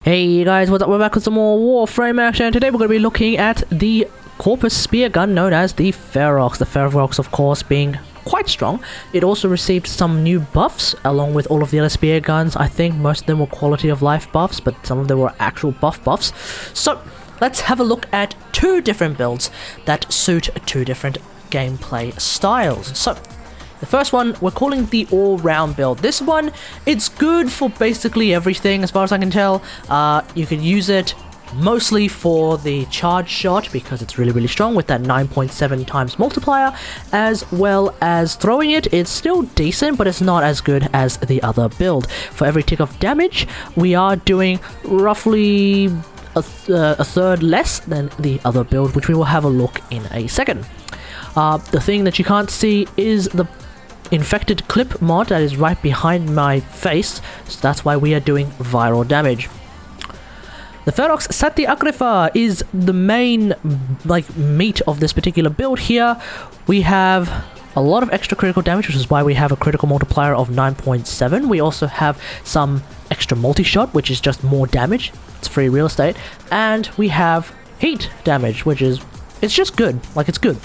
Hey guys, what's up? We're back with some more WarFrame action. Today we're going to be looking at the Corpus spear gun known as the Ferrox. The Ferrox, of course, being quite strong. It also received some new buffs along with all of the other spear guns. I think most of them were quality of life buffs, but some of them were actual buffs. So let's have a look at two different builds that suit two different gameplay styles. So the first one, we're calling the all-round build. This one, it's good for basically everything as far as I can tell. You can use it mostly for the charge shot because it's really strong with that 9.7 times multiplier, as well as throwing it. It's still decent, but it's not as good as the other build. For every tick of damage, we are doing roughly a third less than the other build, which we will have a look in a second. The thing that you can't see is the infected clip mod that is right behind my face, so that's why we are doing viral damage. The Ferrox Sati Agrifa is the main meat of this particular build here. We have a lot of extra critical damage, which is why we have a critical multiplier of 9.7. We also have some extra multi-shot, which is just more damage. It's free real estate. And we have heat damage, which is, it's just good. It's good.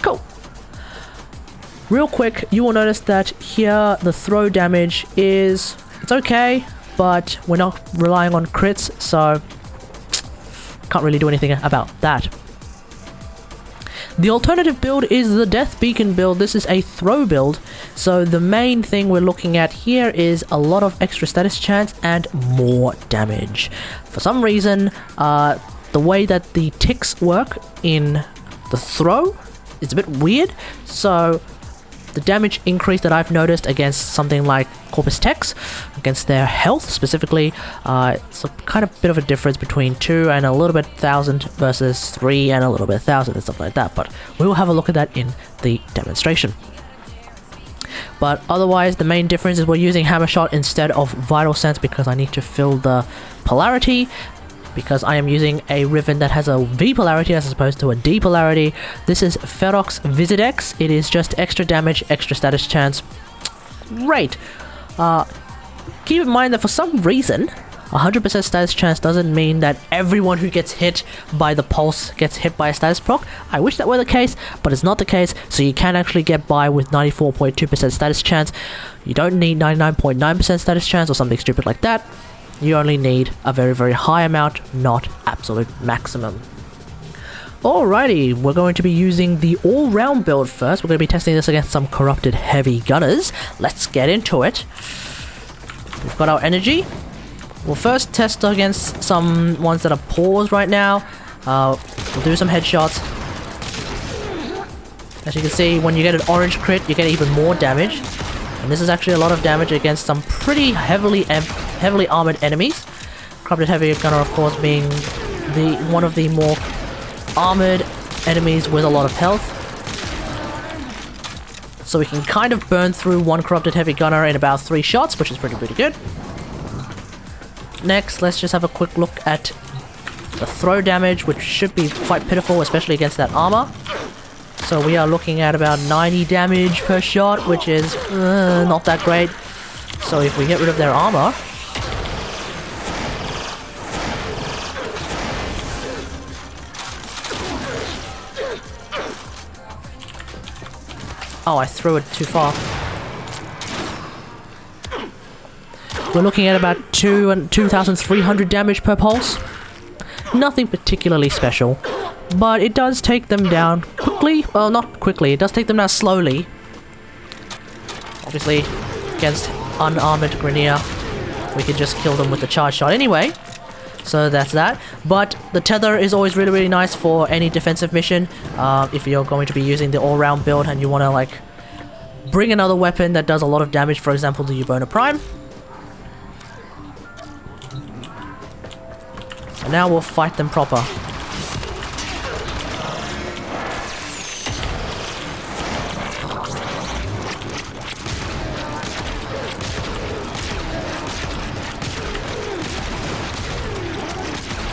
Cool. Real quick, you will notice that here the throw damage is, it's okay, but we're not relying on crits, so can't really do anything about that. The alternative build is the Death Beacon build. This is a throw build, so the main thing we're looking at here is a lot of extra status chance and more damage. For some reason, the way that the ticks work in the throw is a bit weird, so the damage increase that I've noticed against something like Corpus Techs, against their health specifically, it's a kind of bit of a difference between 2 and a little bit 1,000 versus 3 and a little bit 1,000 and stuff like that, but we will have a look at that in the demonstration. But otherwise, the main difference is we're using Hammer Shot instead of Vital Sense because I need to fill the polarity, because I am using a Riven that has a V polarity as opposed to a D polarity. This is Ferrox Visidex. It is just extra damage, extra status chance. Great. Keep in mind that for some reason, 100% status chance doesn't mean that everyone who gets hit by the pulse gets hit by a status proc. I wish that were the case, but it's not the case, so you can actually get by with 94.2% status chance. You don't need 99.9% status chance or something stupid like that. You only need a very high amount, not absolute maximum. Alrighty, we're going to be using the all-round build first. We're going to be testing this against some corrupted heavy gunners. Let's get into it. We've got our energy. We'll first test against some ones that are paused right now. We'll do some headshots. As you can see, when you get an orange crit, you get even more damage. And this is actually a lot of damage against some pretty heavily armored enemies. Corrupted Heavy Gunner, of course, being one of the more armored enemies with a lot of health. So we can kind of burn through one Corrupted Heavy Gunner in about 3 shots, which is pretty good. Next, let's just have a quick look at the throw damage, which should be quite pitiful, especially against that armor. So we are looking at about 90 damage per shot, which is not that great. So if we get rid of their armor, oh, I threw it too far. We're looking at about 2,300 damage per pulse. Nothing particularly special, but it does take them down quickly. Well, not quickly, it does take them down slowly. Obviously, against unarmored Grenier, we can just kill them with the charge shot anyway. So that's that. But the tether is always really nice for any defensive mission. If you're going to be using the all-round build and you want to bring another weapon that does a lot of damage, for example the Ubona Prime. And now we'll fight them proper.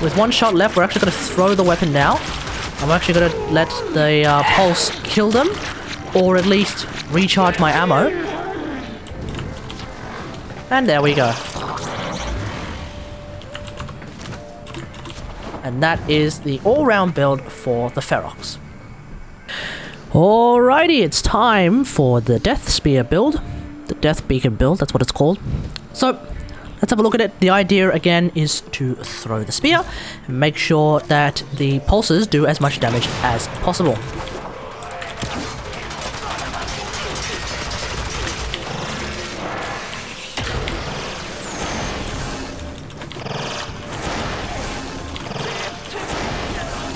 With 1 shot left, we're actually going to throw the weapon now. I'm actually going to let the pulse kill them, or at least recharge my ammo. And there we go. And that is the all-round build for the Ferrox. Alrighty, it's time for the Death Spear build. The Death Beacon build, that's what it's called. So, let's have a look at it. The idea, again, is to throw the spear and make sure that the pulses do as much damage as possible.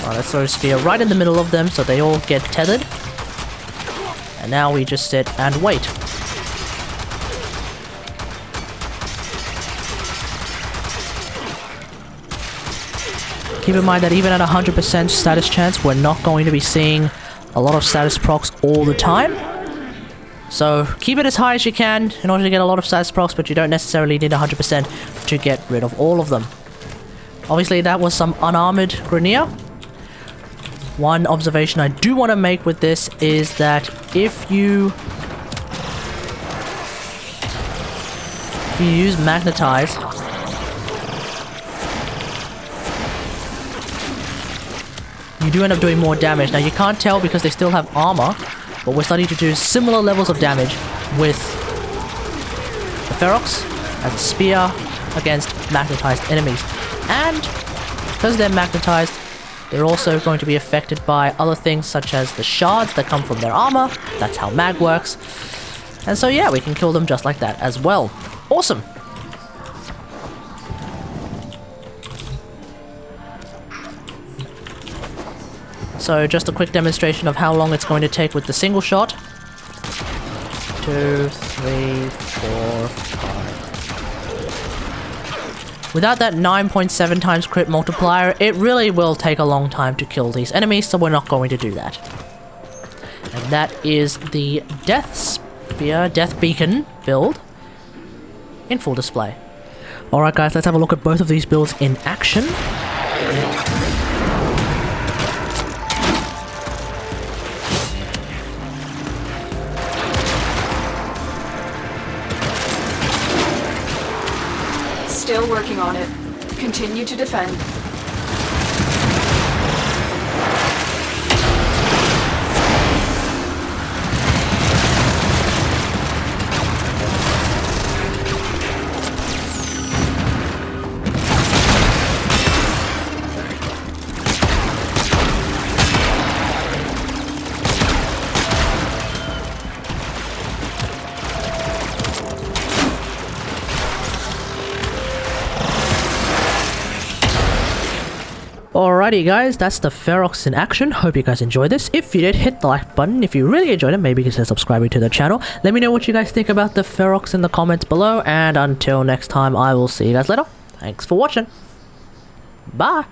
Alright, let's throw a spear right in the middle of them so they all get tethered. And now we just sit and wait. Keep in mind that even at 100% status chance, we're not going to be seeing a lot of status procs all the time. So keep it as high as you can in order to get a lot of status procs, but you don't necessarily need 100% to get rid of all of them. Obviously, that was some unarmored Grenier. One observation I do want to make with this is that if you use Magnetize, you do end up doing more damage. Now you can't tell because they still have armor, but we're starting to do similar levels of damage with the Ferrox as a spear against magnetized enemies. And because they're magnetized, they're also going to be affected by other things such as the shards that come from their armor. That's how mag works. And so yeah, we can kill them just like that as well. Awesome! So just a quick demonstration of how long it's going to take with the single shot. 2, 3, 4, 5. Without that 9.7 times crit multiplier, it really will take a long time to kill these enemies, so we're not going to do that. And that is the Death Spear, Death Beacon build in full display. Alright guys, let's have a look at both of these builds in action. Still working on it. Continue to defend. Alrighty guys, that's the Ferrox in action. Hope you guys enjoyed this. If you did, hit the like button. If you really enjoyed it, maybe consider subscribing to the channel. Let me know what you guys think about the Ferrox in the comments below. And until next time, I will see you guys later. Thanks for watching. Bye!